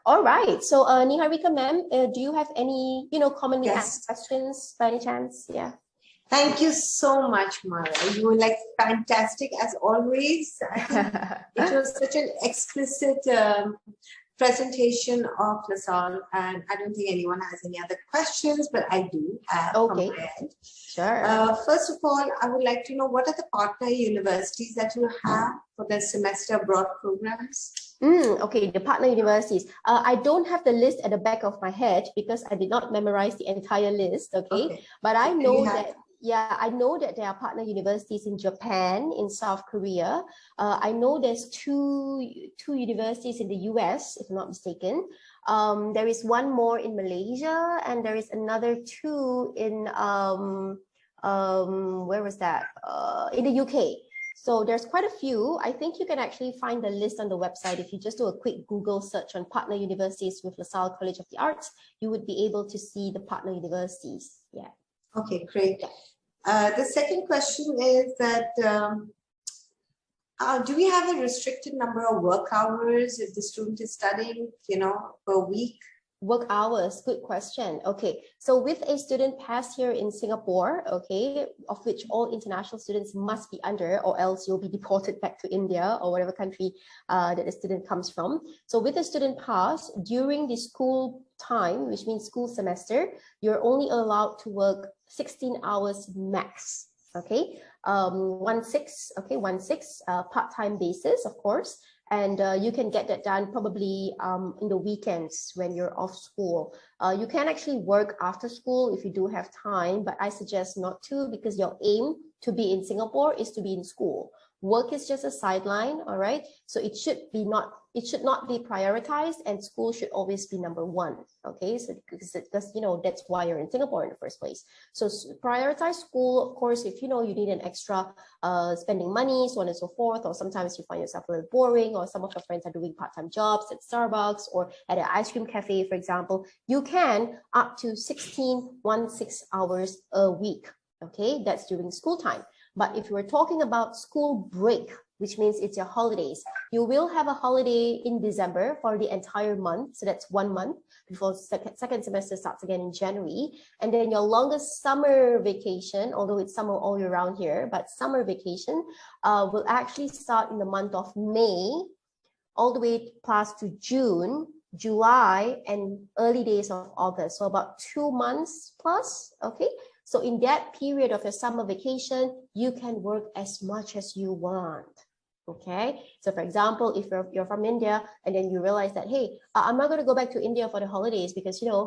All right. So, Niharika ma'am, do you have any, commonly asked questions by any chance? Yeah. Thank you so much, Mara. You were like fantastic as always. I think it was such an explicit presentation of LaSalle, and I don't think anyone has any other questions, but I do have from my end. Sure. First of all, I would like to know what are the partner universities that you have for the semester abroad programs? Okay, the partner universities. I don't have the list at the back of my head because I did not memorize the entire list. Okay. But I know that. Yeah, I know that there are partner universities in Japan, in South Korea. I know there's two universities in the US, if I'm not mistaken. There is one more in Malaysia, and there is another two in where was that? In the UK. So there's quite a few. I think you can actually find the list on the website. If you just do a quick Google search on partner universities with LaSalle College of the Arts, you would be able to see the partner universities. Yeah. Okay, great. The second question is that do we have a restricted number of work hours if the student is studying, per week? Work hours, good question. Okay, so with a student pass here in Singapore, okay, of which all international students must be under, or else you'll be deported back to India or whatever country that the student comes from. So with a student pass, during the school time, which means school semester, you're only allowed to work 16 hours max. Okay, 1/6 part-time basis, of course. And you can get that done probably in the weekends when you're off school. You can actually work after school if you do have time, but I suggest not to, because your aim to be in Singapore is to be in school. Work is just a sideline, all right? So it should not be prioritized, and school should always be number one, okay? So because that's why you're in Singapore in the first place. So prioritize school, of course, if you need an extra spending money, so on and so forth, or sometimes you find yourself a little boring, or some of your friends are doing part-time jobs at Starbucks or at an ice cream cafe, for example, you can up to 16 hours a week, okay? That's during school time. But if we're talking about school break, which means it's your holidays, you will have a holiday in December for the entire month. So that's 1 month before second semester starts again in January. And then your longest summer vacation, although it's summer all year round here, but summer vacation will actually start in the month of May, all the way past to June, July, and early days of August. So about 2 months plus, okay? So in that period of your summer vacation, you can work as much as you want. Okay, so for example, if you're from India and then you realize that, hey, I'm not going to go back to India for the holidays because, you know,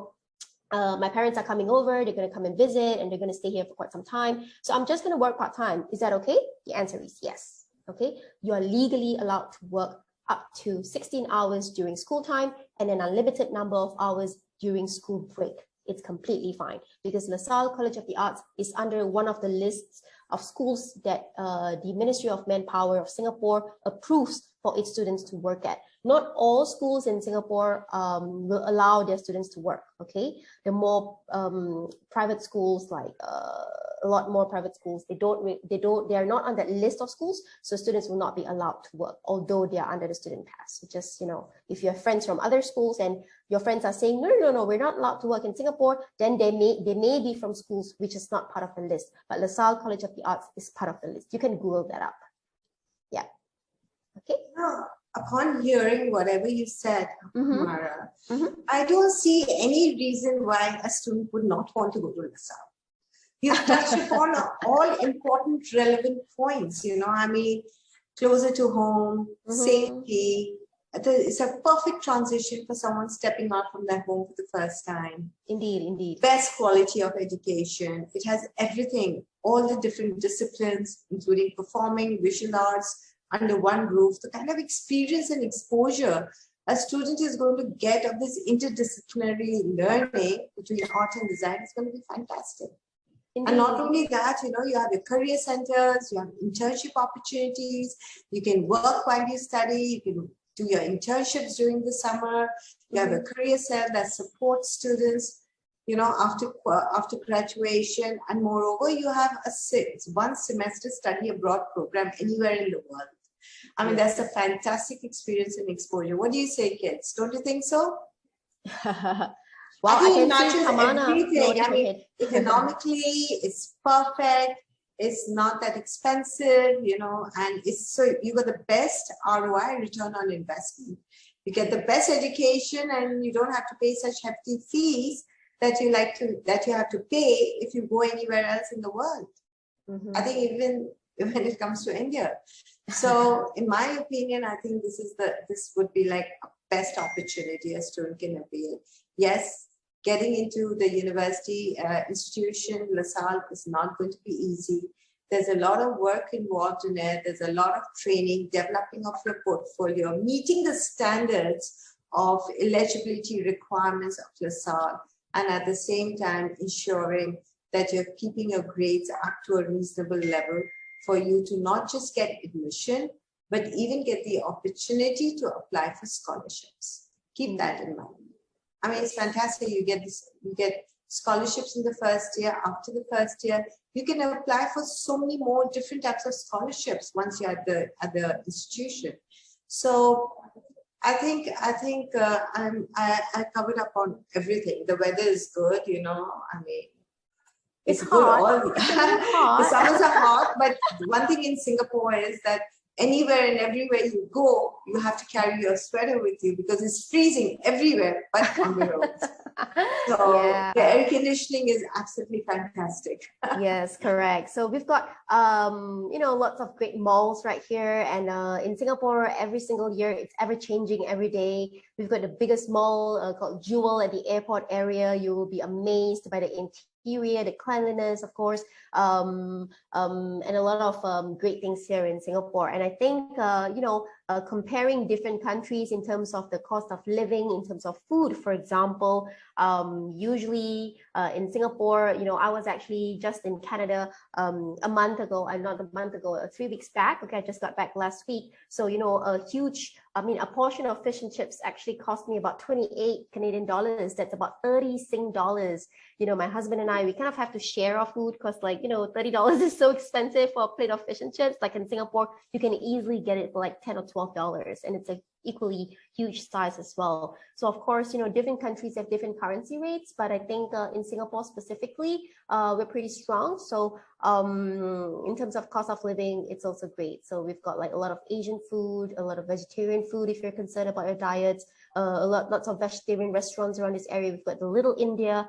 my parents are coming over, they're going to come and visit and they're going to stay here for quite some time. So I'm just going to work part-time. Is that okay? The answer is yes. Okay, you are legally allowed to work up to 16 hours during school time and an unlimited number of hours during school break. It's completely fine because LaSalle College of the Arts is under one of the lists of schools that the Ministry of Manpower of Singapore approves for its students to work at. Not all schools in Singapore will allow their students to work, okay? The more private schools, like a lot more private schools, they are not on that list of schools, so students will not be allowed to work, although they are under the student pass. So just, you know, if you have friends from other schools and your friends are saying, no, we're not allowed to work in Singapore, then they may be from schools which is not part of the list. But LaSalle College of the Arts is part of the list. You can Google that up. Yeah. Okay. Now, upon hearing whatever you said, Humairah, I don't see any reason why a student would not want to go to LaSalle. You've touched upon all important, relevant points, you know, I mean, closer to home, safety. It's a perfect transition for someone stepping out from their home for the first time. Indeed, indeed. Best quality of education. It has everything, all the different disciplines, including performing, visual arts, under one roof. The kind of experience and exposure a student is going to get of this interdisciplinary learning between art and design is going to be fantastic. Indeed. And not only that, you know, you have your career centers, you have internship opportunities, you can work while you study, you can do your internships during the summer, you have a career cell that supports students, you know, after graduation, and moreover, you have a 1 semester study abroad program anywhere in the world. I mean, that's a fantastic experience and exposure. What do you say, kids? Don't you think so? Well, I think can see everything. I mean, economically, it's perfect. It's not that expensive, you know, and it's so you got the best ROI, return on investment. You get the best education, and you don't have to pay such hefty fees that you have to pay if you go anywhere else in the world. I think even when it comes to India. So, in my opinion, I think this would be like a best opportunity a student can avail. Yes. Getting into the university institution, LaSalle, is not going to be easy. There's a lot of work involved in it. There's a lot of training, developing of your portfolio, meeting the standards of eligibility requirements of LaSalle, and at the same time ensuring that you're keeping your grades up to a reasonable level for you to not just get admission, but even get the opportunity to apply for scholarships. Keep that in mind. I mean, it's fantastic. You get scholarships in the first year. After the first year, you can apply for so many more different types of scholarships once you're at the institution. So I think I covered up on everything. The weather is good, you know. I mean, it's good. The summers are hot, but one thing in Singapore is that anywhere and everywhere you go, you have to carry your sweater with you because it's freezing everywhere but on the roads. So yeah. The air conditioning is absolutely fantastic. Yes, correct. So we've got you know, lots of great malls right here, and in Singapore, every single year it's ever changing every day. We've got the biggest mall called Jewel at the airport area. You will be amazed by the interior, the cleanliness, of course, and a lot of great things here in Singapore. And I think you know, comparing different countries in terms of the cost of living, in terms of food, for example, usually in Singapore, you know, I was actually just in Canada a month ago, 3 weeks back. Okay, I just got back last week. So, you know, a huge I mean, a portion of fish and chips actually cost me about 28 Canadian dollars. That's about 30 Sing dollars. You know, my husband and I, we kind of have to share our food because, like, you know, $30 is so expensive for a plate of fish and chips. Like in Singapore, you can easily get it for like $10 or $12, and it's a equally huge size as well. So of course, you know, different countries have different currency rates, but I think in Singapore specifically, we're pretty strong. So in terms of cost of living, it's also great. So we've got like a lot of Asian food, a lot of vegetarian food if you're concerned about your diet, lots of vegetarian restaurants around this area. We've got the Little India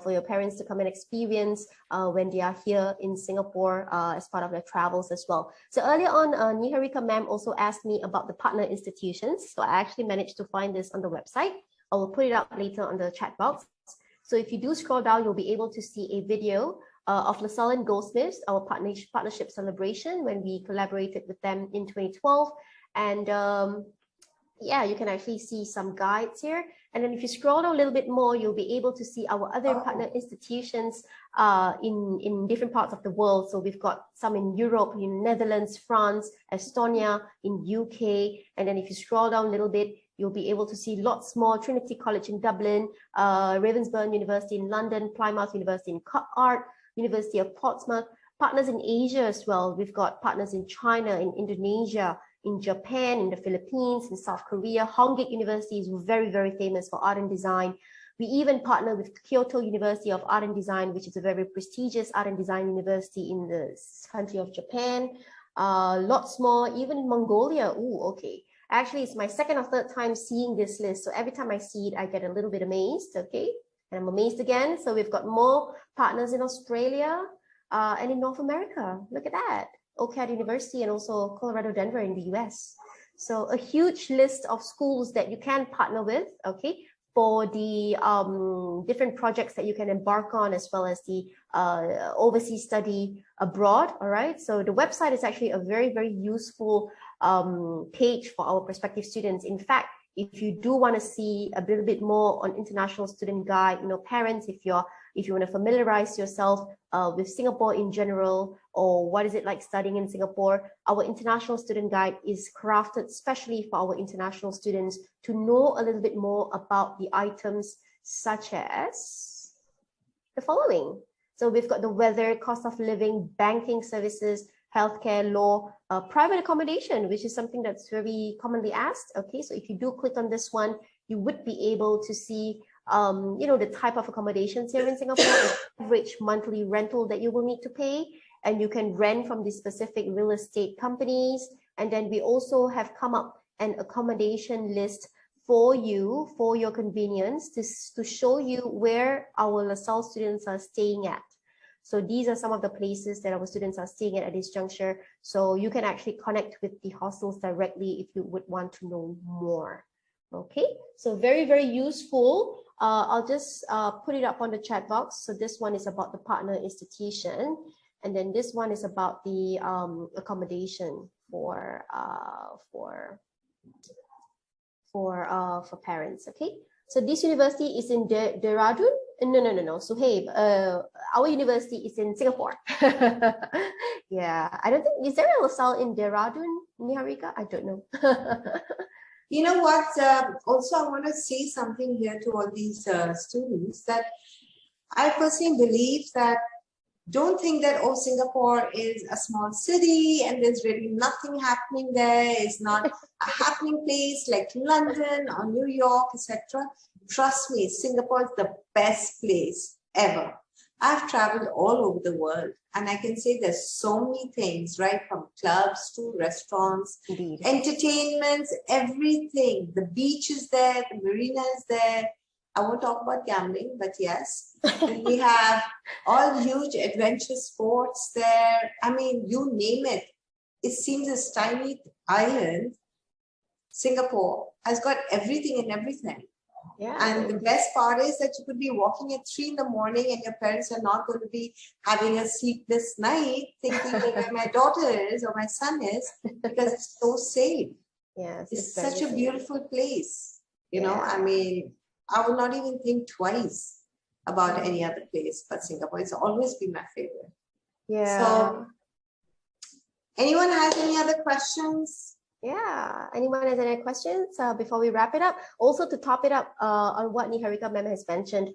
for your parents to come and experience when they are here in Singapore as part of their travels as well. So earlier on, Niharika ma'am also asked me about the partner institutions. So I actually managed to find this on the website. I will put it up later on the chat box. So if you do scroll down, you'll be able to see a video of LaSalle and Goldsmiths, our partnership celebration when we collaborated with them in 2012. And yeah, you can actually see some guides here. And then if you scroll down a little bit more, you'll be able to see our other partner institutions in different parts of the world. So we've got some in Europe, in Netherlands, France, Estonia, in UK. And then if you scroll down a little bit, you'll be able to see lots more. Trinity College in Dublin, Ravensbourne University in London, Plymouth University in Art, University of Portsmouth, partners in Asia as well. We've got partners in China, in Indonesia, in Japan, in the Philippines, in South Korea. Hongik University is very, very famous for art and design. We even partner with Kyoto University of Art and Design, which is a very prestigious art and design university in the country of Japan. Lots more, even in Mongolia. Ooh, okay. Actually, it's my second or third time seeing this list. So every time I see it, I get a little bit amazed, okay? And I'm amazed again. So we've got more partners in Australia and in North America. Look at that. OCAD University and also Colorado Denver in the US. So a huge list of schools that you can partner with, okay, for the different projects that you can embark on, as well as the overseas study abroad, all right? So the website is actually a very, very useful page for our prospective students. In fact, if you do want to see a little bit more on International Student Guide, you know, parents, if you want to familiarize yourself with Singapore in general, or what is it like studying in Singapore, our International Student Guide is crafted specially for our international students to know a little bit more about the items such as the following. So we've got the weather, cost of living, banking services, healthcare, law, private accommodation, which is something that's very commonly asked. Okay, so if you do click on this one, you would be able to see you know, the type of accommodations here in Singapore, average monthly rental that you will need to pay, and you can rent from the specific real estate companies. And then we also have come up an accommodation list for you, for your convenience, to show you where our LaSalle students are staying at. So these are some of the places that our students are staying at this juncture. So you can actually connect with the hostels directly if you would want to know more. Okay, so very, very useful. I'll just put it up on the chat box. So this one is about the partner institution, and then this one is about the accommodation for parents. Okay, so this university is in Dehradun. No. Suhaib, our university is in Singapore. Yeah, I don't think, is there a LaSalle in Dehradun, Niharika? I don't know. You know what? Also, I want to say something here to all these students, that I personally believe that don't think that, oh, Singapore is a small city and there's really nothing happening there. It's not a happening place like London or New York, etc. Trust me, Singapore is the best place ever. I've traveled all over the world, and I can say there's so many things, right? From clubs to restaurants, Indeed. Entertainments, everything. The beach is there, the marina is there. I won't talk about gambling, but yes. And we have all huge adventure sports there. I mean, you name it. It seems this tiny island, Singapore, has got everything and everything. Yeah. And the best part is that you could be walking at 3 in the morning and your parents are not going to be having a sleepless night thinking that where my daughter is or my son is, because it's so safe. Yes, it's such a beautiful place. You know, I mean, I would not even think twice about any other place but Singapore. It's always been my favorite. Yeah. So, anyone has any other questions? Yeah, anyone has any questions before we wrap it up? Also, to top it up on what Niharika ma'am has mentioned,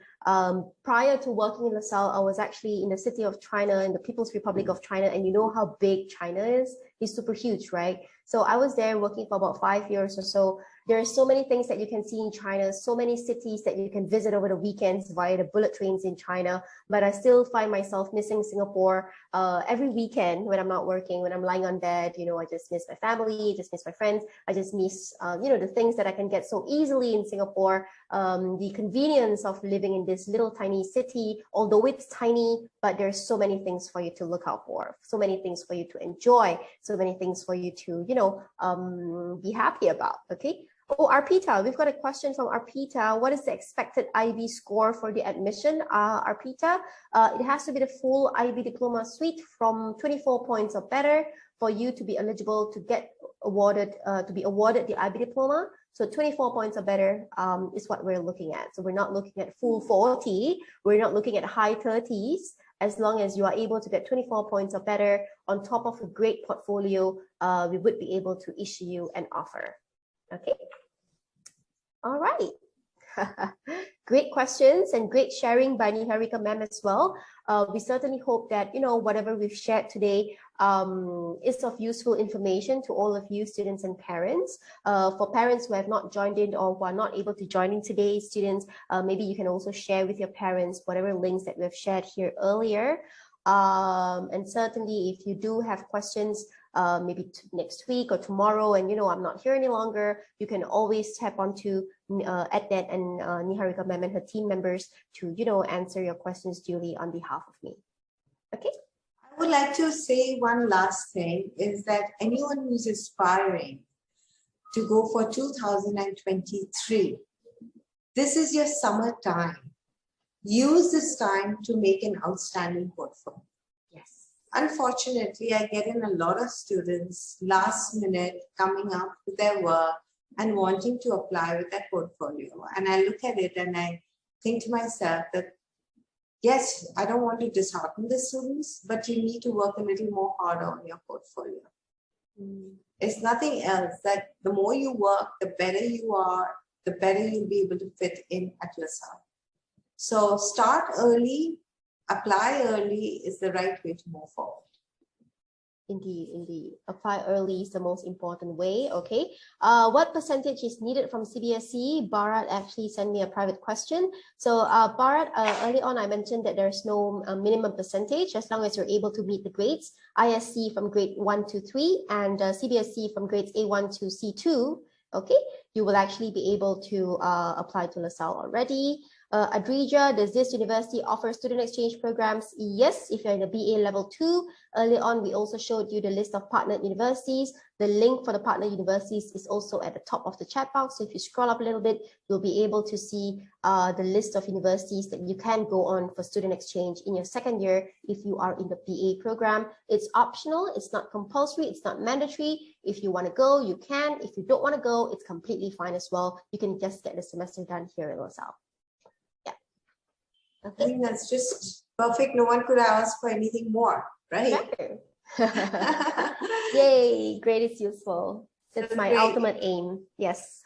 prior to working in LaSalle, I was actually in the city of China, in the People's Republic of China, and you know how big China is? It's super huge, right? So I was there working for about 5 years or so. There are so many things that you can see in China, so many cities that you can visit over the weekends via the bullet trains in China, but I still find myself missing Singapore every weekend when I'm not working, when I'm lying on bed. You know, I just miss my family, just miss my friends. I just miss, you know, the things that I can get so easily in Singapore, the convenience of living in this little tiny city, although it's tiny, but there's so many things for you to look out for, so many things for you to enjoy, so many things for you to, you know, be happy about, okay? Oh, Arpita, we've got a question from Arpita. What is the expected IB score for the admission, Arpita? It has to be the full IB diploma suite from 24 points or better for you to be eligible to get awarded, to be awarded the IB diploma. So 24 points or better is what we're looking at. So we're not looking at full 40. We're not looking at high 30s. As long as you are able to get 24 points or better on top of a great portfolio, we would be able to issue you an offer. Okay. All right. Great questions and great sharing by Niharika ma'am as well. We certainly hope that, you know, whatever we've shared today is of useful information to all of you students and parents. For parents who have not joined in or who are not able to join in today, students, maybe you can also share with your parents whatever links that we've shared here earlier. And certainly if you do have questions, maybe next week or tomorrow, and you know I'm not here any longer, you can always tap onto EdNet and Niharika ma'am and her team members to, you know, answer your questions duly on behalf of me. Okay. I would like to say one last thing is that anyone who's aspiring to go for 2023, this is your summer time. Use this time to make an outstanding portfolio. Yes. Unfortunately, I get in a lot of students last minute coming up with their work and wanting to apply with that portfolio. And I look at it and I think to myself that, yes, I don't want to dishearten the students, but you need to work a little more harder on your portfolio. It's nothing else that the more you work, the better you are, the better you'll be able to fit in at LaSalle. So start early, apply early is the right way to move forward. Indeed, indeed. Apply early is the most important way. Okay. What percentage is needed from CBSE? Bharat actually sent me a private question. So Bharat, early on I mentioned that there's no minimum percentage as long as you're able to meet the grades. ISC from grade 1 to 3 and CBSE from grades A1 to C2. Okay, you will actually be able to apply to LaSalle already. Adrija, does this university offer student exchange programs? Yes, if you're in the BA level 2. Early on, we also showed you the list of partnered universities. The link for the partner universities is also at the top of the chat box. So if you scroll up a little bit, you'll be able to see the list of universities that you can go on for student exchange in your second year if you are in the BA program. It's optional, it's not compulsory, it's not mandatory. If you want to go, you can. If you don't want to go, it's completely fine as well. You can just get the semester done here in LaSalle. I think that's just perfect. No one could ask for anything more, right? Yay, great is useful. That's my great. ultimate aim. Yes.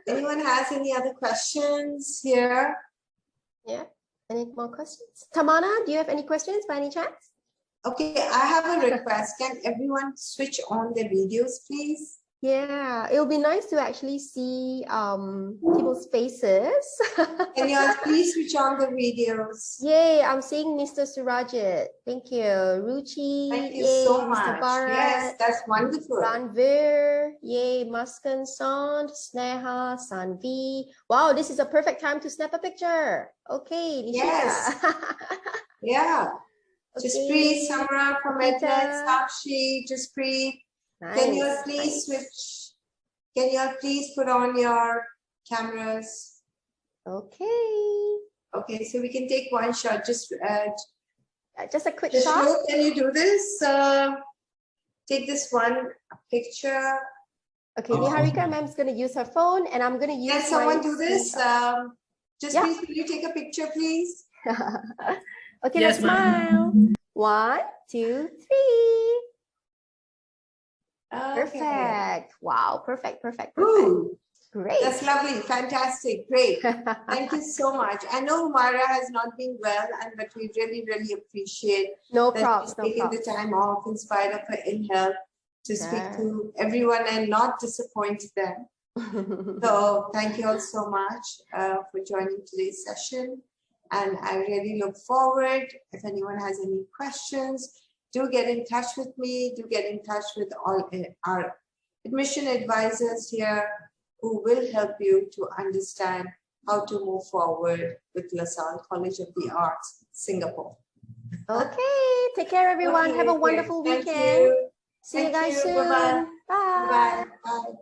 Anyone has any other questions here? Yeah. Any more questions? Tamana, do you have any questions by any chance? Okay, I have a request. Can everyone switch on their videos, please? Yeah, it would be nice to actually see people's faces. Can you all please switch on the videos? Yay, I'm seeing Mr. Surajit. Thank you. Ruchi. Thank you Yay, so Mr. much. Bharat. Yes, that's wonderful. Ranveer. Yay, Muskan Sand, Sneha, Sanvi. Wow, this is a perfect time to snap a picture. Okay, Nishita. Yes. Yeah. Okay. Jaspreet, Samra from EdNet, Sakshi, Jaspreet. Nice, Can you all please nice. switch? Can you all please put on your cameras? Okay. Okay, so we can take one shot. Just a quick shot. Shloka, can you do this? Take this one picture. Okay, Niharika ma'am's going to use her phone and I'm going to use Can someone do this? Just yeah. please, will you take a picture, please? Okay, Yes, let's smile. 1, 2, 3. Okay. Perfect. Wow. Perfect. Ooh, Great. that's lovely. Fantastic. Great. Thank you so much. I know Humairah has not been well, but we really, really appreciate No that props. she's No taking props. the time off in spite of her ill health to speak to everyone and not disappoint them. So thank you all so much for joining today's session. And I really look forward, if anyone has any questions, do get in touch with me, do get in touch with all our admission advisors here who will help you to understand how to move forward with LaSalle College of the Arts, Singapore. Okay. Take care, everyone. Okay, Have a great. wonderful Thank weekend. you. See you Thank guys you. soon. Bye-bye. Bye. Bye. Bye.